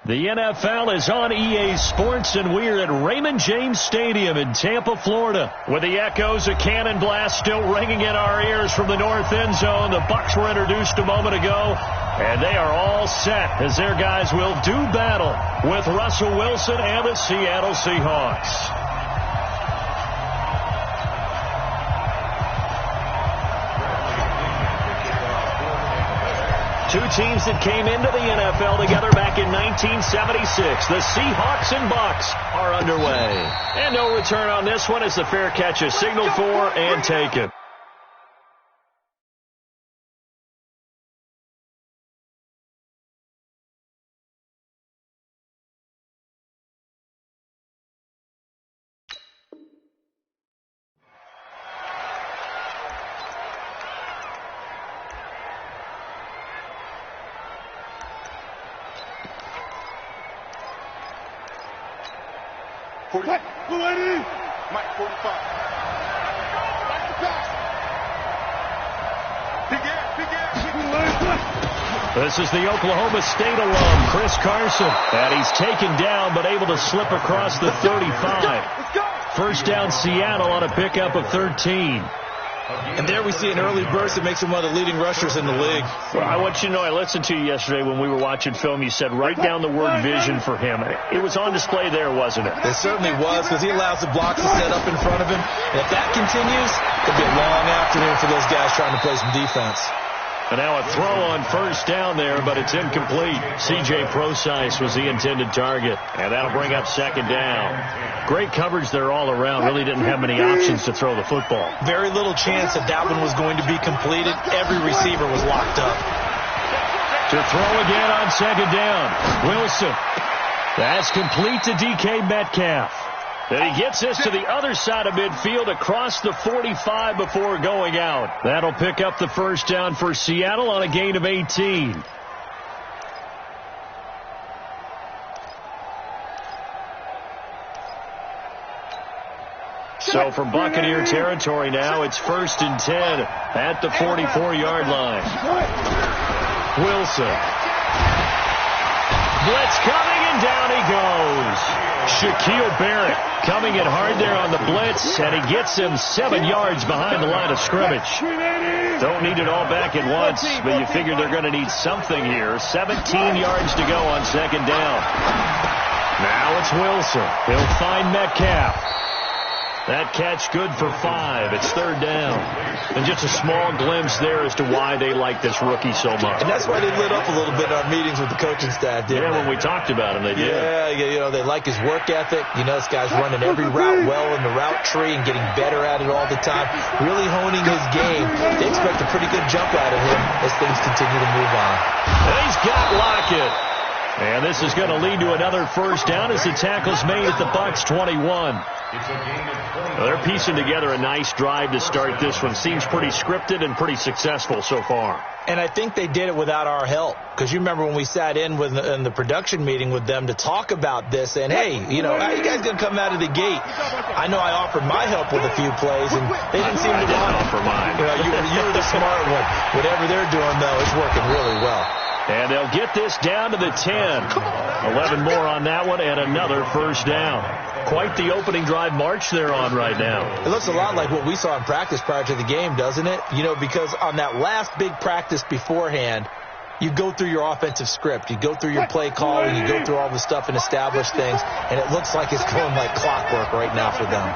The NFL is on EA Sports, and we're at Raymond James Stadium in Tampa, Florida, with the echoes of cannon blast still ringing in our ears from the north end zone. The Bucs were introduced a moment ago, and they are all set as their guys will do battle with Russell Wilson and the Seattle Seahawks. Two teams that came into the NFL together back in 1976. The Seahawks and Bucs are underway. And no return on this one as the fair catch is signaled for and taken. Mike 45. Back to pass. This is the Oklahoma State alum, Chris Carson. And he's taken down but able to slip across the 35. Let's go. First down Seattle on a pickup of 13. And there we see an early burst that makes him one of the leading rushers in the league. Well, I want you to know, I listened to you yesterday when we were watching film. You said write down the word vision for him. It was on display there, wasn't it? It certainly was, because he allows the blocks to set up in front of him. And if that continues, it'll be a long afternoon for those guys trying to play some defense. And now a throw on first down there, but it's incomplete. C.J. Prosise was the intended target. And that'll bring up second down. Great coverage there all around. Really didn't have many options to throw the football. Very little chance that that one was going to be completed. Every receiver was locked up. To throw again on second down. Wilson. That's complete to DK Metcalf. And he gets this to the other side of midfield across the 45 before going out. That'll pick up the first down for Seattle on a gain of 18. So from Buccaneer territory now, it's 1st and 10 at the 44-yard line. Wilson. Blitz coming, and down he goes. Shaquille Barrett coming in hard there on the blitz, and he gets him 7 yards behind the line of scrimmage. Don't need it all back at once, but you figure they're going to need something here. 17 yards to go on second down. Now it's Wilson. He'll find Metcalf. That catch good for 5. It's third down. And just a small glimpse there as to why they like this rookie so much. And that's why they lit up a little bit in our meetings with the coaching staff, didn't they? When we talked about him, they did. Yeah, you know, they like his work ethic. You know, this guy's running every route well in the route tree and getting better at it all the time. Really honing his game. They expect a pretty good jump out of him as things continue to move on. And he's got Lockett. And this is going to lead to another first down as the tackle's made at the Bucs 21. Well, they're piecing together a nice drive to start this one. Seems pretty scripted and pretty successful so far. And I think they did it without our help. Because you remember when we sat in the production meeting with them to talk about this, and hey, you know, how are you guys going to come out of the gate? I know I offered my help with a few plays, and they didn't seem to want it. Offer mine. You know, you're the smart one. Whatever they're doing, though, it's working really well. And they'll get this down to the 10. 11 more on that one and another first down. Quite the opening drive march they're on right now. It looks a lot like what we saw in practice prior to the game, doesn't it? You know, because on that last big practice beforehand, you go through your offensive script. You go through your play calling. You go through all the stuff and establish things. And it looks like it's going like clockwork right now for them.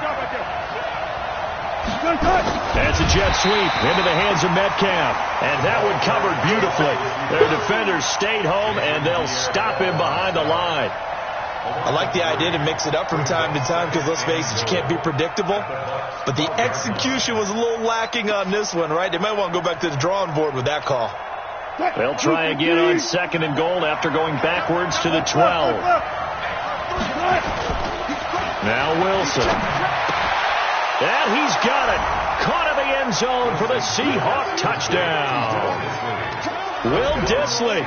That's a jet sweep into the hands of Metcalf. And that one covered beautifully. Their defenders stayed home, and they'll stop him behind the line. I like the idea to mix it up from time to time because, let's face it, you can't be predictable. But the execution was a little lacking on this one, right? They might want to go back to the drawing board with that call. They'll try again on second and goal after going backwards to the 12. Now Wilson. And he's got it. Caught in the end zone for the Seahawk touchdown. Will Dissly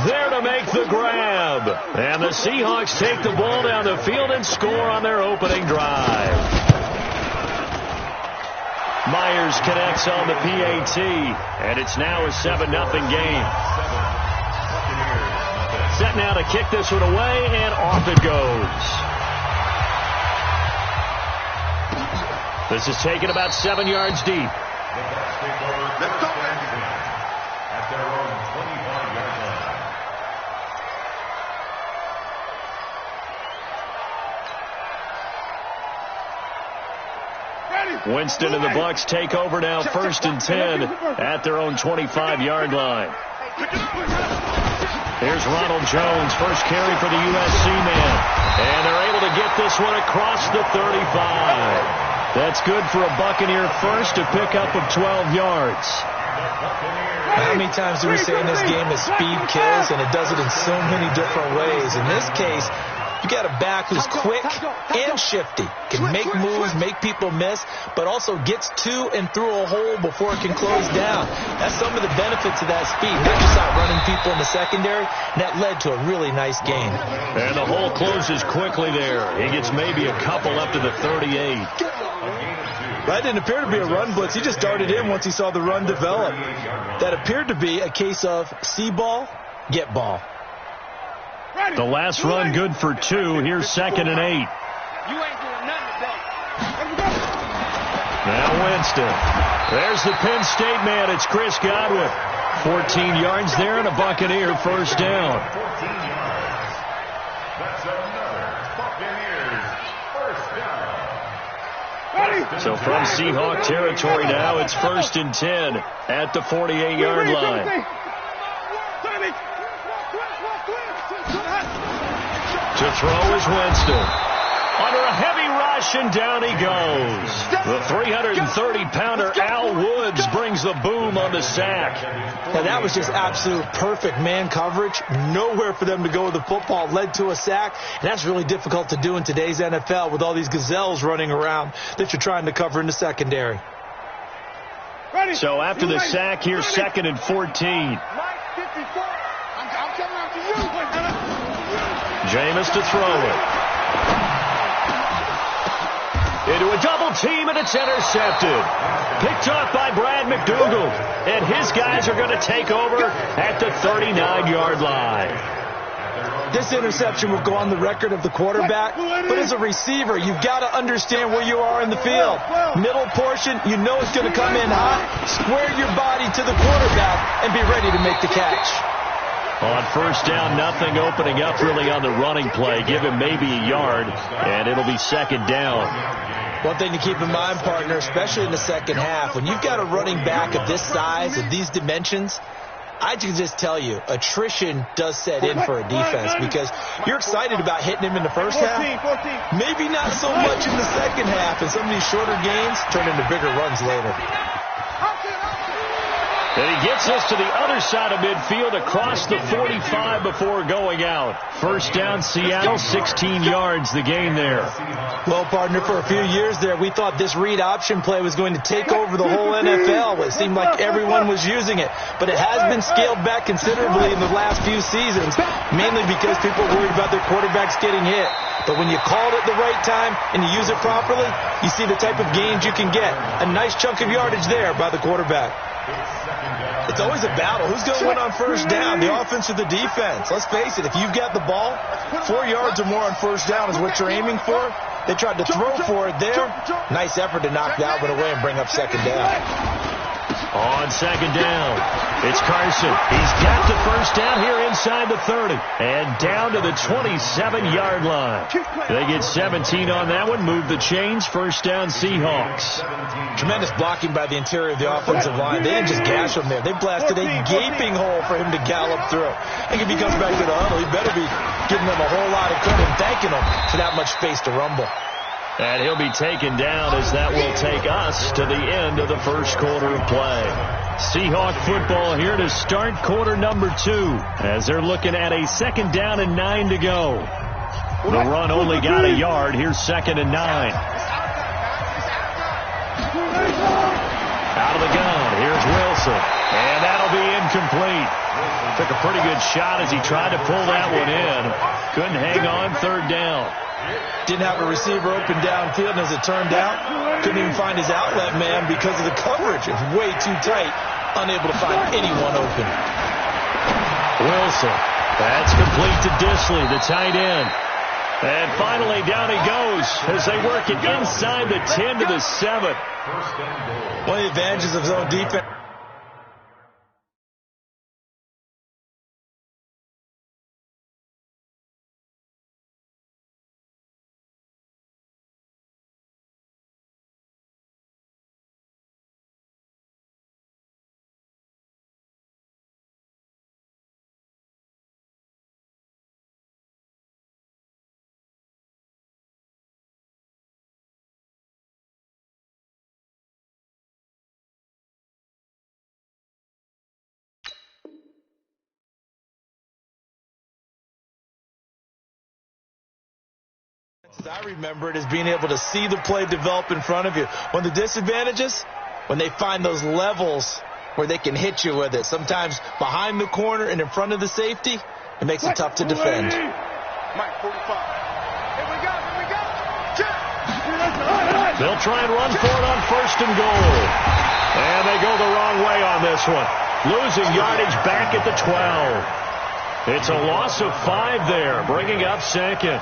there to make the grab. And the Seahawks take the ball down the field and score on their opening drive. Myers connects on the PAT, and it's now a 7-0 game. set now to kick this one away, and off it goes. This is taken about 7 yards deep. Let's go. At their own 25-yard line. Winston and the Bucks take over now, 1st and 10 at their own 25-yard line. Here's Ronald Jones, first carry for the USC man. And they're able to get this one across the 35. That's good for a Buccaneer first, a pickup of 12 yards. How many times do we say in this game that speed kills, and it does it in so many different ways? In this case, you got a back who's quick and shifty, can make moves, make people miss, but also gets to and through a hole before it can close down. That's some of the benefits of that speed, not just outrunning people in the secondary, and that led to a really nice gain. And the hole closes quickly there. He gets maybe a couple up to the 38. That didn't appear to be a run blitz. He just darted in once he saw the run develop. That appeared to be a case of see ball, get ball. The last run good for 2. Here's 2nd and 8. You ain't doing nothing today. Now Winston. There's the Penn State man. It's Chris Godwin. 14 yards there and a Buccaneer first down. 14 yards. That's another Buccaneers first down. So from Seahawk territory now, it's 1st and 10 at the 48-yard line. To throw is Winston. Under a heavy rush, and down he goes. The 330-pounder Al Woods brings the boom on the sack. Now, that was just absolute perfect man coverage. Nowhere for them to go with the football. Led to a sack. And that's really difficult to do in today's NFL with all these gazelles running around that you're trying to cover in the secondary. So after the sack, here's 2nd and 14. Jameis to throw it. Into a double team, and it's intercepted. Picked off by Brad McDougal. And his guys are going to take over at the 39-yard line. This interception will go on the record of the quarterback, but as a receiver, you've got to understand where you are in the field. Middle portion, you know it's going to come in hot. Square your body to the quarterback and be ready to make the catch. On first down, nothing opening up really on the running play. Give him maybe a yard, and it'll be 2nd down. One thing to keep in mind, partner, especially in the second half, when you've got a running back of this size, of these dimensions, I can just tell you, attrition does set in for a defense because you're excited about hitting him in the first half. Maybe not so much in the second half, and some of these shorter gains turn into bigger runs later. And he gets us to the other side of midfield across the 45 before going out. First down, Seattle, 16 yards, the gain there. Well, partner, for a few years there, we thought this read option play was going to take over the whole NFL. It seemed like everyone was using it. But it has been scaled back considerably in the last few seasons, mainly because people are worried about their quarterbacks getting hit. But when you call it at the right time and you use it properly, you see the type of gains you can get. A nice chunk of yardage there by the quarterback. It's always a battle. Who's going to win on first down, the offense or the defense? Let's face it, if you've got the ball, 4 yards or more on first down is what you're aiming for. They tried to throw for it there. Nice effort to knock that one away and bring up 2nd down. On 2nd down, it's Carson. He's got the first down here inside the 30 and down to the 27-yard line. They get 17 on that one, move the chains, first down Seahawks. Tremendous blocking by the interior of the offensive line. They didn't just gash him there. They blasted a gaping hole for him to gallop through. I think if he comes back to the huddle, he better be giving them a whole lot of credit and thanking them for that much space to rumble. And he'll be taken down as that will take us to the end of the first quarter of play. Seahawk football here to start quarter number 2 as they're looking at a 2nd down and 9 to go. The run only got a yard. Here's 2nd and 9. Out of the gun. Here's Wilson. And that'll be incomplete. Took a pretty good shot as he tried to pull that one in. Couldn't hang on, 3rd down. Didn't have a receiver open downfield, and as it turned out, couldn't even find his outlet man because of the coverage. It was way too tight, unable to find anyone open. Wilson That's complete to Dissly, the tight end. And finally, down he goes as they work it inside the 10 to the 7. One of the advantages of zone defense. As I remember it, is being able to see the play develop in front of you. One of the disadvantages, when they find those levels where they can hit you with it, sometimes behind the corner and in front of the safety, it makes it tough to defend. Mike, 45. Here we go. They'll try and run for it on 1st and goal. And they go the wrong way on this one. Losing yardage back at the 12. It's a loss of 5 there, bringing up 2nd.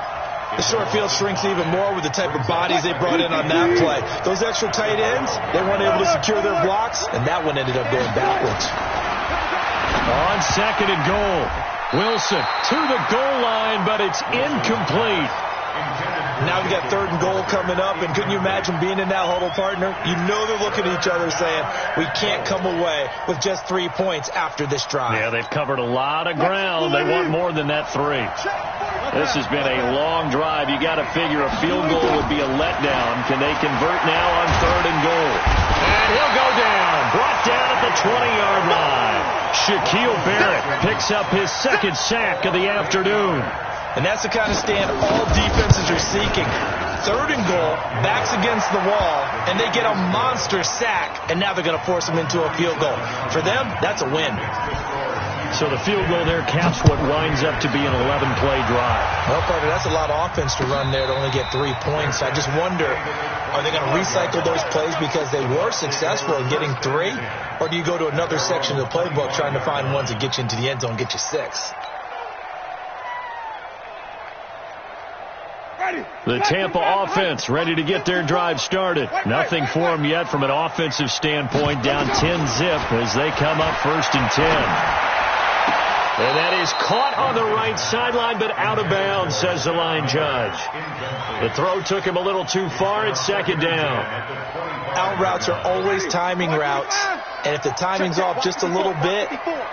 The short field shrinks even more with the type of bodies they brought in on that play. Those extra tight ends, they weren't able to secure their blocks, and that one ended up going backwards. On 2nd and goal, Wilson to the goal line, but it's incomplete. Now we got 3rd and goal coming up, and couldn't you imagine being in that huddle, partner? You know they're looking at each other saying, we can't come away with just 3 points after this drive. Yeah, they've covered a lot of ground. They want more than that 3. This has been a long drive. You got to figure a field goal would be a letdown. Can they convert now on 3rd and goal? And he'll go down. Brought down at the 20-yard line. Shaquille Barrett picks up his 2nd sack of the afternoon. And that's the kind of stand all defenses are seeking. 3rd and goal, backs against the wall, and they get a monster sack, and now they're going to force them into a field goal. For them, that's a win. So the field goal there caps what winds up to be an 11-play drive. Well, partner, that's a lot of offense to run there to only get 3 points. I just wonder, are they going to recycle those plays because they were successful in getting 3? Or do you go to another section of the playbook trying to find ones that get you into the end zone and get you 6? The Tampa offense ready to get their drive started. Nothing for them yet from an offensive standpoint. Down 10-zip as they come up 1st and 10. And that is caught on the right sideline, but out of bounds, says the line judge. The throw took him a little too far. It's 2nd down. Out routes are always timing routes. And if the timing's off just a little bit,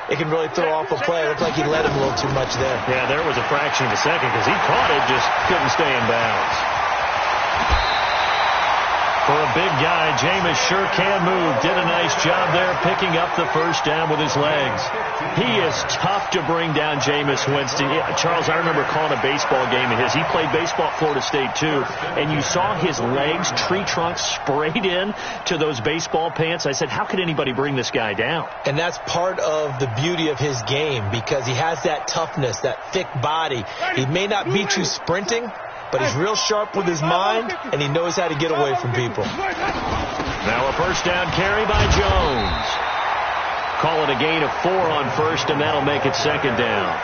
it can really throw off a play. It looked like he led him a little too much there. Yeah, there was a fraction of a second because he caught it, just couldn't stay in bounds. For a big guy, Jameis sure can move. Did a nice job there picking up the 1st down with his legs. He is tough to bring down, Jameis Winston. Yeah, Charles, I remember calling a baseball game of his. He played baseball at Florida State, too. And you saw his legs, tree trunks sprayed in to those baseball pants. I said, how could anybody bring this guy down? And that's part of the beauty of his game because he has that toughness, that thick body. He may not beat you sprinting, but he's real sharp with his mind, and he knows how to get away from people. Now a 1st down carry by Jones. Call it a gain of 4 on 1st, and that'll make it 2nd down.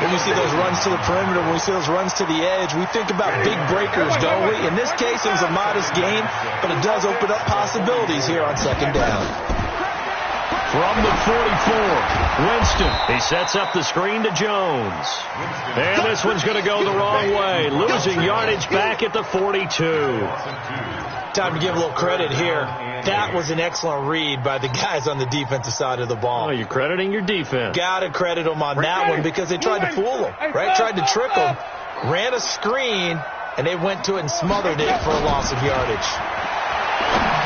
When we see those runs to the perimeter, when we see those runs to the edge, we think about big breakers, don't we? In this case, it was a modest gain, but it does open up possibilities here on 2nd down. From the 44, Winston. He sets up the screen to Jones. And this one's going to go the wrong way. Losing yardage back at the 42. Time to give a little credit here. That was an excellent read by the guys on the defensive side of the ball. Oh, you're crediting your defense. Got to credit them on that one because they tried to fool them, right? Tried to trick them, ran a screen, and they went to it and smothered it for a loss of yardage.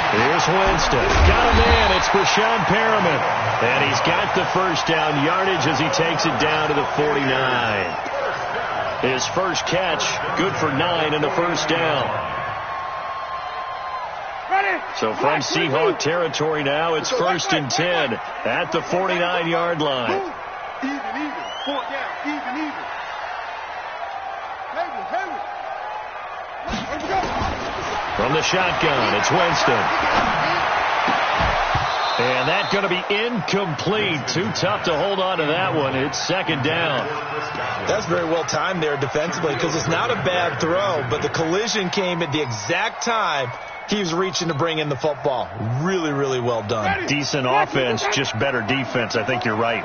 Here's Winston. Got a man. It's Breshad Perriman. And he's got the 1st down yardage as he takes it down to the 49. His first catch, good for 9 and a 1st down. So from Seahawk territory now, it's 1st and 10 at the 49-yard line. Even. 4th down. Even. From the shotgun, it's Winston. And that's going to be incomplete. Too tough to hold on to that one. It's second down. That's very well timed there defensively because it's not a bad throw, but the collision came at the exact time he was reaching to bring in the football. Really, really well done. Decent offense, just better defense. I think you're right.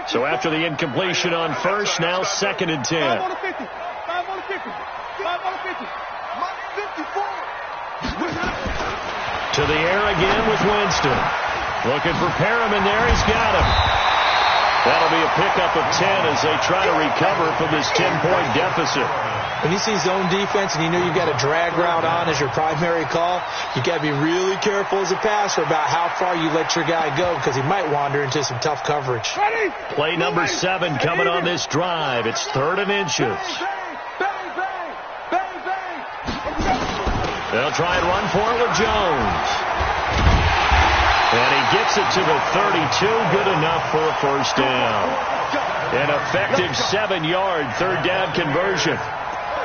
So after the incompletion on first, now second and 10. 5 on the 50. 5 on the 50. 5 on the 50. Mike 54. To the air again with Winston. Looking for Perriman there. He's got him. That'll be a pickup of 10 as they try to recover from this 10-point deficit. When you see zone defense and you know you've got a drag route on as your primary call, you got to be really careful as a passer about how far you let your guy go because he might wander into some tough coverage. Play number 7 coming on this drive. It's 3rd and inches. They'll try and run for it with Jones. And he gets it to the 32. Good enough for a first down. An effective 7-yard third down conversion.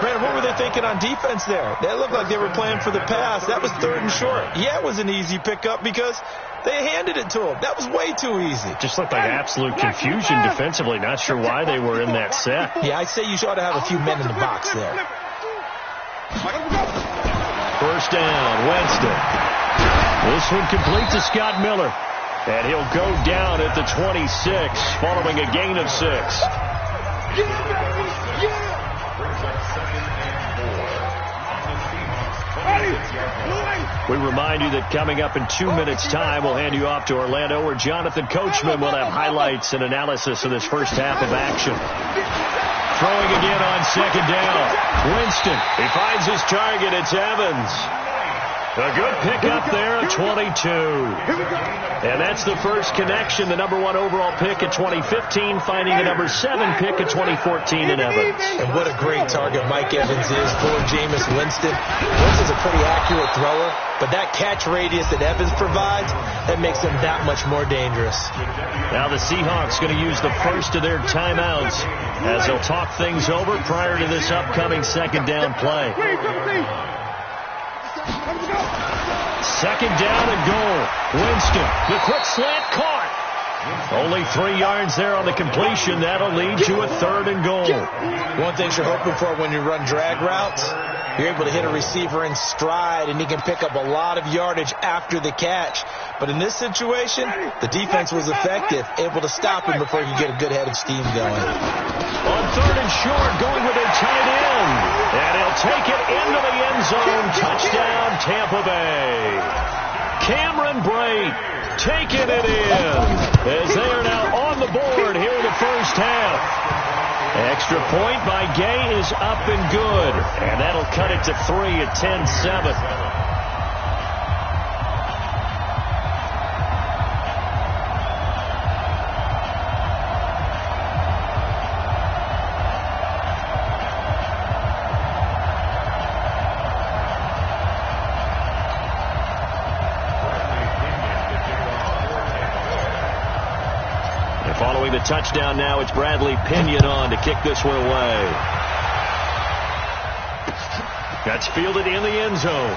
Brandon, what were they thinking on defense there? That looked like they were playing for the pass. That was 3rd and short. Yeah, it was an easy pickup because they handed it to him. That was way too easy. Just looked like absolute confusion defensively. Not sure why they were in that set. Yeah, I'd say you ought to have a few men in the box there. First down, Winston. This one complete to Scott Miller. And he'll go down at the 26 following a gain of 6. We remind you that coming up in 2 minutes' time, we'll hand you off to Orlando, where Jonathan Coachman will have highlights and analysis of this first half of action. Throwing again on second down. Winston, he finds his target. It's Evans. A good pickup there at 22. And that's the first connection, the number 1 overall pick at 2015, finding the number 7 pick at 2014 in Evans. And what a great target Mike Evans is for Jameis Winston. Winston's a pretty accurate thrower, but that catch radius that Evans provides, that makes him that much more dangerous. Now the Seahawks going to use the first of their timeouts as they'll talk things over prior to this upcoming second down play. Second down and goal. Winston, the quick slant caught. Only 3 yards there on the completion. That'll lead to a 3rd and goal. One thing you're hoping for when you run drag routes, you're able to hit a receiver in stride, and he can pick up a lot of yardage after the catch. But in this situation, the defense was effective, able to stop him before you get a good head of steam going. On 3rd and short, going with a tight end. And he'll take it into the end zone. Touchdown, Tampa Bay. Cameron Brate taking it in as they are now on the board here in the first half. Extra point by Gay is up and good. And that'll cut it to 3 at 10-7. Following the touchdown now, it's Bradley Pinion on to kick this one away. That's fielded in the end zone.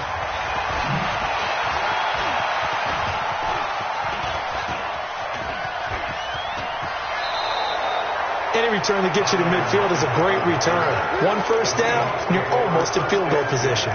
Any return that gets you to midfield is a great return. 1 first down, and you're almost in field goal position.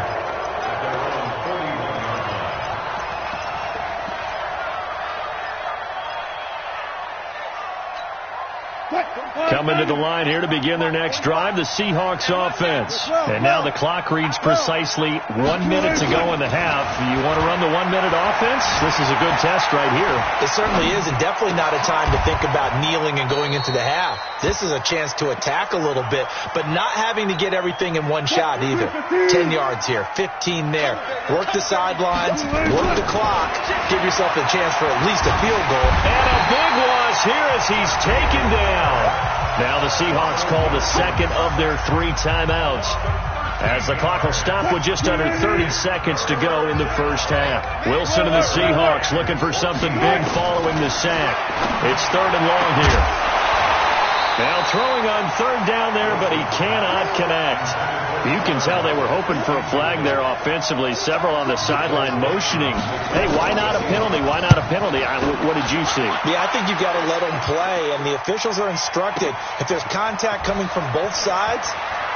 Coming to the line here to begin their next drive, the Seahawks offense. And now the clock reads precisely 1 minute to go in the half. You want to run the 1 minute offense? This is a good test right here. It certainly is, and definitely not a time to think about kneeling and going into the half. This is a chance to attack a little bit, but not having to get everything in one shot either. 10 yards here, 15 there. Work the sidelines, work the clock, give yourself a chance for at least a field goal. And a big loss here as he's taken down. Now the Seahawks call the second of their 3 timeouts, as the clock will stop with just under 30 seconds to go in the first half. Wilson and the Seahawks looking for something big following the sack. It's 3rd and long here. Now throwing on third down there, but he cannot connect. You can tell they were hoping for a flag there offensively. Several on the sideline motioning. Hey, why not a penalty? Why not a penalty? What did you see? Yeah, I think you've got to let them play, and the officials are instructed. If there's contact coming from both sides,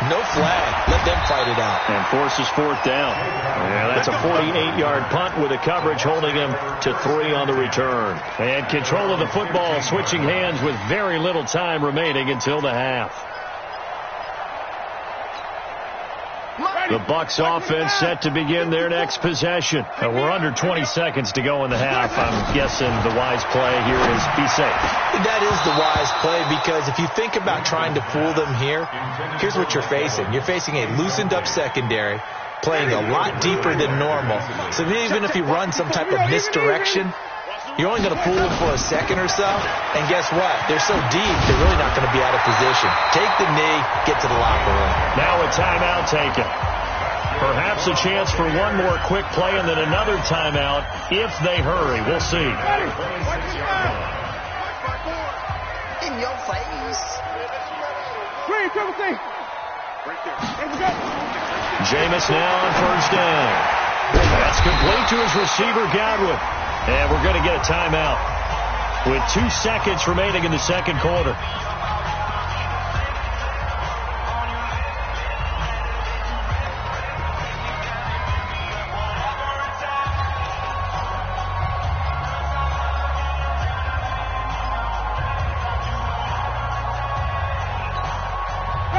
no flag. Let them fight it out. And forces fourth down. Yeah, that's a 48-yard punt with a coverage holding him to 3 on the return. And control of the football switching hands with very little time remaining until the half. The Bucs offense set to begin their next possession. We're under 20 seconds to go in the half. I'm guessing the wise play here is be safe. That is the wise play, because if you think about trying to fool them here, here's what you're facing. You're facing a loosened up secondary, playing a lot deeper than normal. So even if you run some type of misdirection, you're only going to fool them for a second or so. And guess what? They're so deep, they're really not going to be out of position. Take the knee, get to the locker room. Now a timeout taken. Perhaps a chance for one more quick play and then another timeout if they hurry. We'll see. In your face. Jameis now on first down. That's complete to his receiver, Godwin. And we're going to get a timeout with 2 seconds remaining in the second quarter.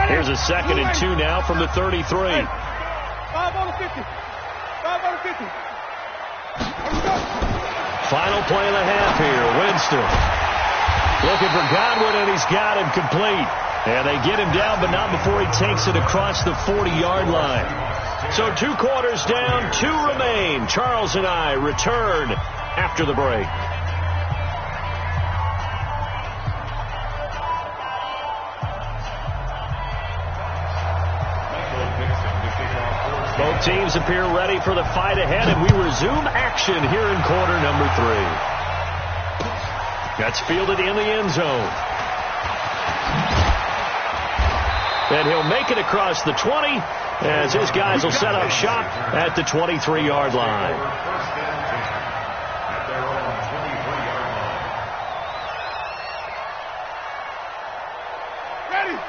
Here's a 2nd and 2 now from the 33. 5 on the 50. 5 on the 50. Final play of the half here. Winston looking for Godwin, and he's got him complete. And they get him down, but not before he takes it across the 40-yard line. So 2 quarters down, 2 remain. Charles and I return after the break. Both teams appear ready for the fight ahead, and we resume action here in quarter number 3. That's fielded in the end zone. And he'll make it across the 20 as his guys will set up shop at the 23-yard line.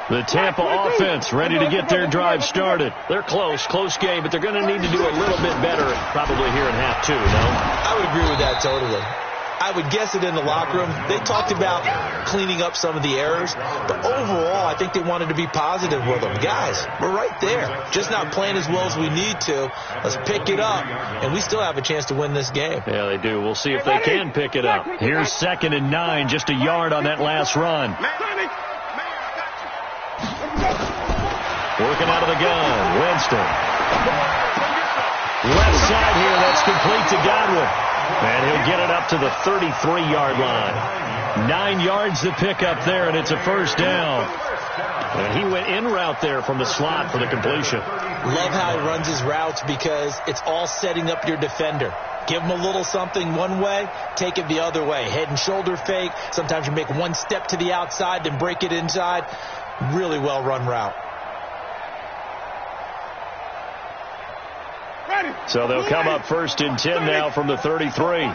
The Tampa offense ready to get their drive started. They're close game, but they're going to need to do a little bit better probably here in half 2, no? I would agree with that totally. I would guess it in the locker room. They talked about cleaning up some of the errors, but overall, I think they wanted to be positive with them. Guys, we're right there. Just not playing as well as we need to. Let's pick it up, and we still have a chance to win this game. Yeah, they do. We'll see if they can pick it up. Here's 2nd and 9, just a yard on that last run. Working out of the gun, Winston. Left side here, that's complete to Godwin. And he'll get it up to the 33-yard line. 9 yards to pick up there, and it's a first down. And he went in route there from the slot for the completion. Love how he runs his routes because it's all setting up your defender. Give him a little something one way, take it the other way. Head and shoulder fake. Sometimes you make one step to the outside, then break it inside. Really well-run route. So they'll come up 1st and 10 now from the 33. Quarterback,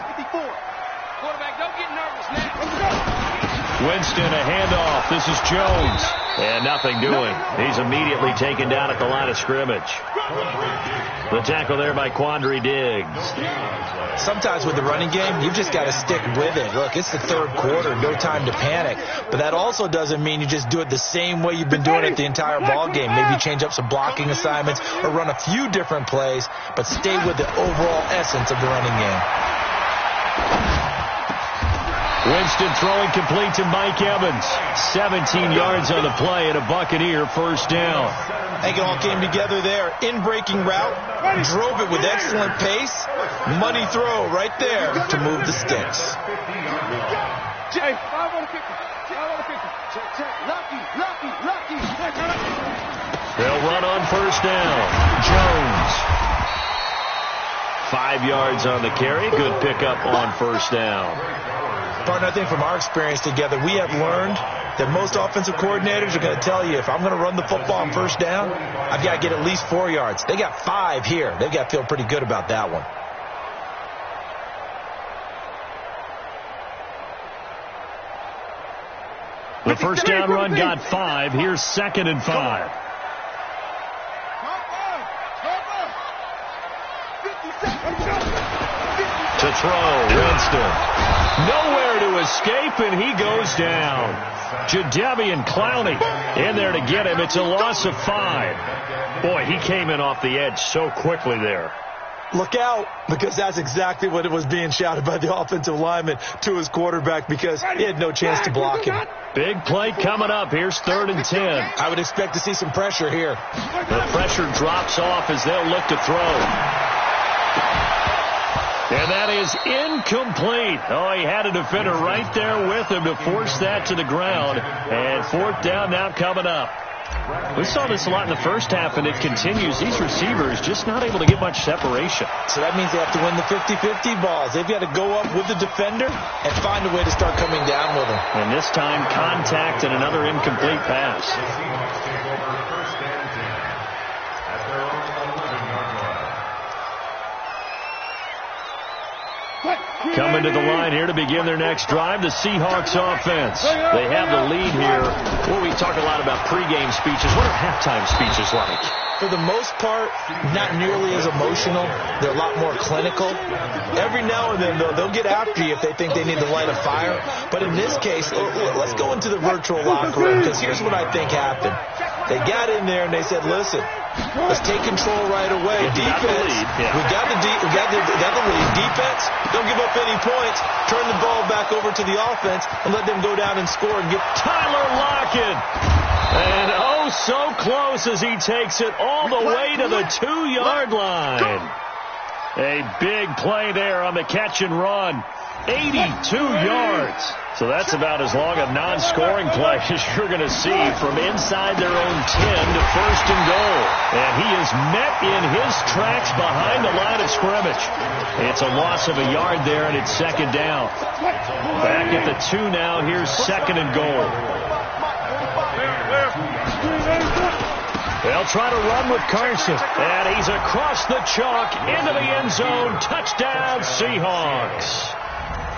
don't get nervous now. Winston, a handoff. This is Jones. And nothing doing. He's immediately taken down at the line of scrimmage. The tackle there by Quandre Diggs. Sometimes with the running game, you've just got to stick with it. Look, it's the 3rd quarter, no time to panic. But that also doesn't mean you just do it the same way you've been doing it the entire ball game. Maybe change up some blocking assignments or run a few different plays, but stay with the overall essence of the running game. Winston throwing complete to Mike Evans. 17 yards on the play and a Buccaneer first down. I think it all came together there. In-breaking route, drove it with excellent pace. Money throw right there to move the sticks. Hey, 5 on the 50. 5 on the 50. Lucky. They'll run on first down. Jones. 5 yards on the carry. Good pickup on first down. Partner, I think from our experience together, we have learned that most offensive coordinators are going to tell you, if I'm going to run the football on first down, I've got to get at least 4 yards. They got 5 here. They've got to feel pretty good about that one. The first down run got 5. Here's 2nd and 5. To throw, Winston. Nowhere to escape, and he goes down. Jadeveon Clowney in there to get him. It's a loss of 5. Boy, he came in off the edge so quickly there. Look out, because that's exactly what it was being shouted by the offensive lineman to his quarterback, because he had no chance to block him. Big play coming up. Here's 3rd and 10. I would expect to see some pressure here. The pressure drops off as they'll look to throw. And that is incomplete. Oh, he had a defender right there with him to force that to the ground. And 4th down now coming up. We saw this a lot in the first half, and it continues. These receivers just not able to get much separation. So that means they have to win the 50-50 balls. They've got to go up with the defender and find a way to start coming down with him. And this time, contact and another incomplete pass. Coming to the line here to begin their next drive, the Seahawks offense. They have the lead here. Well, we talk a lot about pregame speeches. What are halftime speeches like? For the most part, not nearly as emotional. They're a lot more clinical. Every now and then, though, they'll get after you if they think they need to light a fire. But in this case, let's go into the virtual locker room, because here's what I think happened. They got in there and they said, listen, let's take control right away. Defense, we got the lead. Defense, don't give up any points. Turn the ball back over to the offense and let them go down and score and get Tyler Lockett. And oh, so close as he takes it all the way to the 2-yard line. A big play there on the catch and run. 82 yards. So that's about as long a non-scoring play as you're going to see from inside their own 10 to 1st and goal. And he is met in his tracks behind the line of scrimmage. It's a loss of a yard there, and it's 2nd down. Back at the 2 now. Here's 2nd and goal. They'll try to run with Carson. And he's across the chalk into the end zone. Touchdown, Seahawks.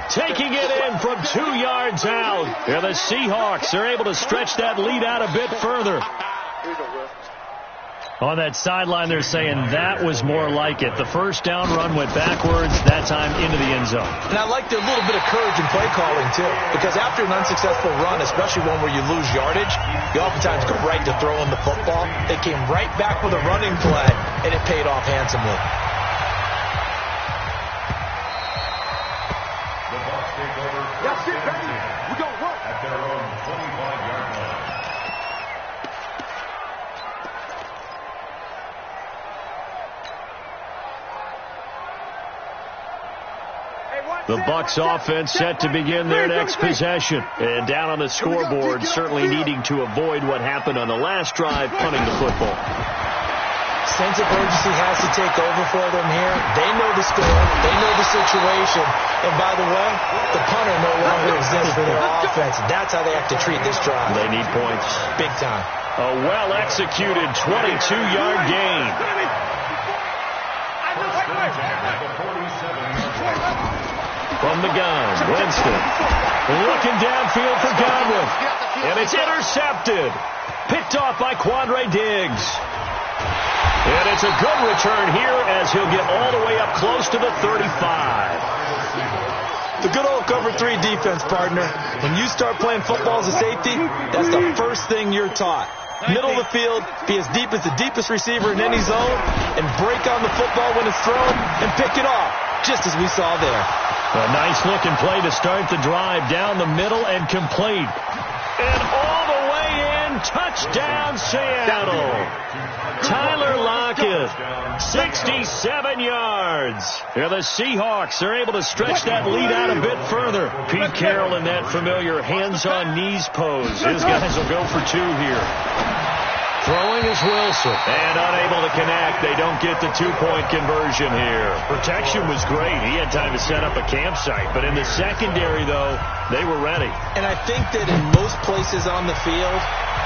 Taking it in from 2 yards out. And the Seahawks are able to stretch that lead out a bit further. On that sideline, they're saying that was more like it. The first down run went backwards, that time into the end zone. And I like their little bit of courage in play calling, too. Because after an unsuccessful run, especially one where you lose yardage, you oftentimes go right to throwing the football. They came right back with a running play, and it paid off handsomely. The Bucs take over. That's it, baby. We gonna work at their own 25-yard line. The Bucs offense set to begin their next possession. And down on the scoreboard, certainly needing to avoid what happened on the last drive, punting the football. Sense of urgency has to take over for them here. They know the score. They know the situation. And by the way, the punter no longer exists for their offense. That's how they have to treat this drive. They need points. Big time. A well-executed 22-yard gain. From the gun, Winston looking downfield for Godwin. And it's intercepted. Picked off by Quandre Diggs. And it's a good return here as he'll get all the way up close to the 35. The good old cover 3 defense, partner. When you start playing football as a safety, that's the first thing you're taught. Middle of the field, be as deep as the deepest receiver in any zone, and break on the football when it's thrown and pick it off, just as we saw there. A nice-looking play to start the drive down the middle and complete. And all the way in, touchdown Seattle. Tyler Lockett, 67 yards. Here the Seahawks are able to stretch that lead out a bit further. Pete Carroll in that familiar hands-on knees pose. His guys will go for 2 here. Throwing is Wilson. And unable to connect. They don't get the two-point conversion here. Protection was great. He had time to set up a campsite. But in the secondary, though, they were ready. And I think that in most places on the field,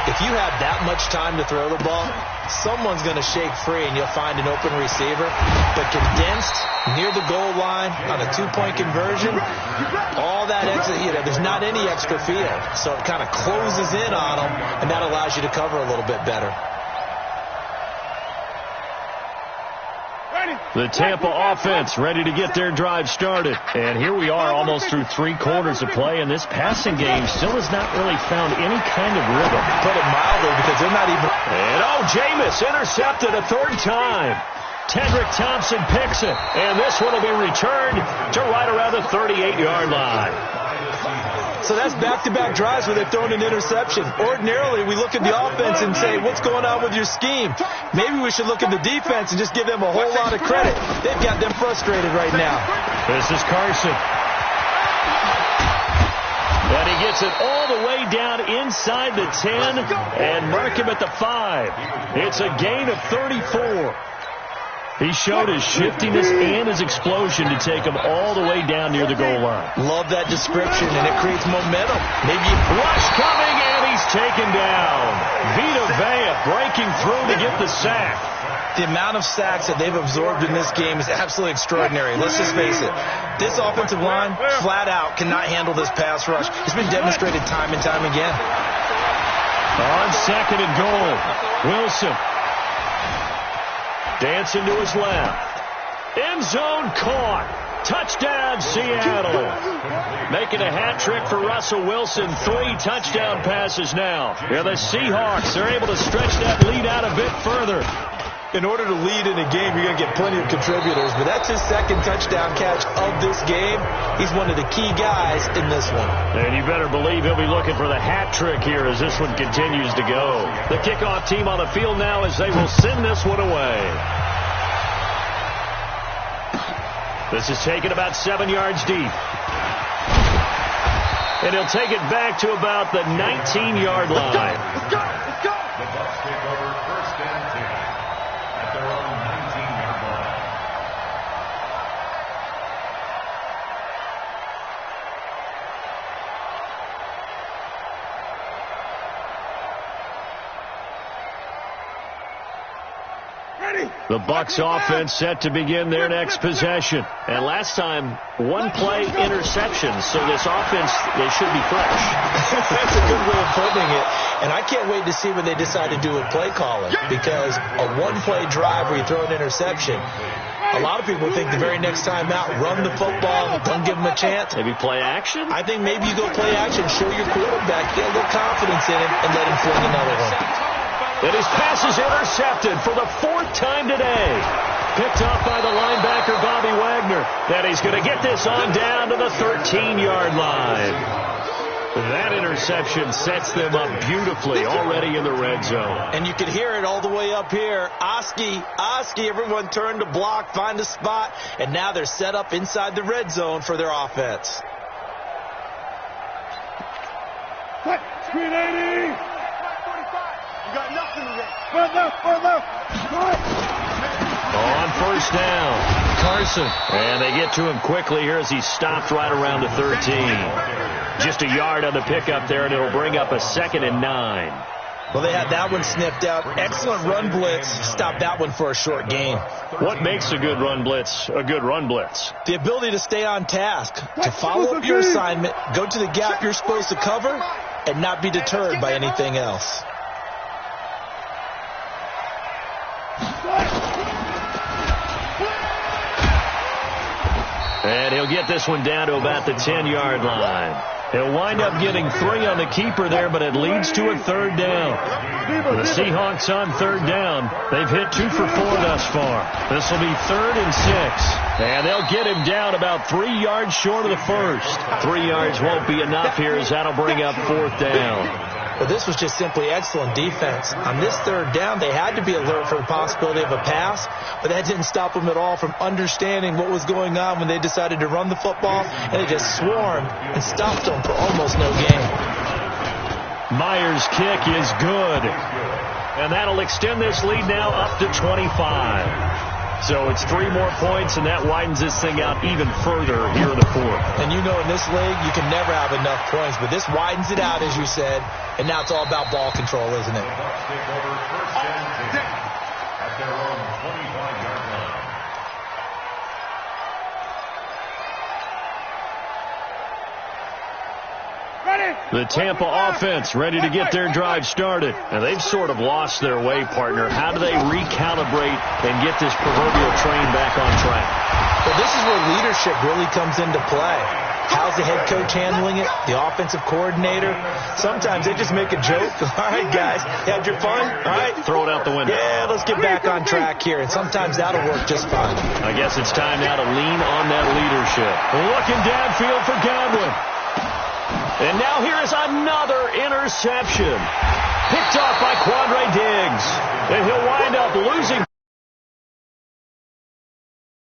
if you have that much time to throw the ball, someone's going to shake free and you'll find an open receiver. But condensed near the goal line on a two-point conversion, all that extra, there's not any extra field. So it kind of closes in on them, and that allows you to cover a little bit better. The Tampa offense ready to get their drive started. And here we are almost through 3 quarters of play, and this passing game still has not really found any kind of rhythm. Put it mildly, because they're not even... And Jameis intercepted a 3rd time. Tedrick Thompson picks it, and this one will be returned to right around the 38-yard line. So that's back-to-back drives where they've thrown an interception. Ordinarily, we look at the offense and say, what's going on with your scheme? Maybe we should look at the defense and just give them a whole lot of credit. They've got them frustrated right now. This is Carson. And he gets it all the way down inside the 10 and mark him at the 5. It's a gain of 34. He showed his shiftiness and his explosion to take him all the way down near the goal line. Love that description, and it creates momentum. Maybe rush coming, and he's taken down. Vita Vea breaking through to get the sack. The amount of sacks that they've absorbed in this game is absolutely extraordinary. Let's just face it. This offensive line, flat out, cannot handle this pass rush. It's been demonstrated time and time again. On 2nd and goal, Wilson. Dancing to his left. End zone caught. Touchdown, Seattle. Making a hat trick for Russell Wilson. 3 touchdown passes now. Here the Seahawks, they're able to stretch that lead out a bit further. In order to lead in a game, you're going to get plenty of contributors, but that's his 2nd touchdown catch of this game. He's one of the key guys in this one. And you better believe he'll be looking for the hat trick here as this one continues to go. The kickoff team on the field now as they will send this one away. This is taken about 7 yards deep. And he'll take it back to about the 19-yard line. The Bucs take over 1st and 10 at their own 19-yard line. The Bucs offense set to begin their next possession. And last time, 1-play interception. So this offense, they should be fresh. That's a good way of putting it. And I can't wait to see when they decide to do with play calling. Because a 1-play drive where you throw an interception, a lot of people think the very next time out, run the football, don't give them a chance. Maybe play action? I think maybe you go play action, show your quarterback, get a little confidence in him, and let him fling another one. And his pass is intercepted for the 4th time today. Picked off by the linebacker, Bobby Wagner. That he's going to get this on down to the 13-yard line. That interception sets them up beautifully already in the red zone. And you can hear it all the way up here. Oski, everyone turned to block, find a spot, and now they're set up inside the red zone for their offense. Screen 80. Got nothing today. Far left. On 1st down, Carson. And they get to him quickly here as he's stopped right around the 13. Just a yard on the pickup there, and it'll bring up a 2nd and 9. Well, they had that one sniffed out. Excellent run blitz. Stop that one for a short gain. What makes a good run blitz a good run blitz? The ability to stay on task, to follow up your assignment, go to the gap you're supposed to cover, and not be deterred by anything else. And he'll get this one down to about the 10-yard line. He'll wind up getting 3 on the keeper there, but it leads to a 3rd down. For the Seahawks on 3rd down, they've hit 2 for 4 thus far. This will be 3rd and 6. And they'll get him down about 3 yards short of the 1st. 3 yards won't be enough here as that'll bring up 4th down. But this was just simply excellent defense. On this 3rd down, they had to be alert for the possibility of a pass, but that didn't stop them at all from understanding what was going on when they decided to run the football, and they just swarmed and stopped them for almost no gain. Myers' kick is good. And that'll extend this lead now up to 25. So it's 3 more points, and that widens this thing out even further here in the fourth. And you know in this league, you can never have enough points, but this widens it out, as you said, and now it's all about ball control, isn't it? The Bucs take over first and 10 at their own 25-yard line. The Tampa offense ready to get their drive started. And they've sort of lost their way, partner. How do they recalibrate and get this proverbial train back on track? Well, this is where leadership really comes into play. How's the head coach handling it? The offensive coordinator? Sometimes they just make a joke. All right, guys, you had your fun? All right. Throw it out the window. Yeah, let's get back on track here. And sometimes that'll work just fine. I guess it's time now to lean on that leadership. Looking downfield for Godwin. And now here is another interception. Picked off by Quandre Diggs. And he'll wind up losing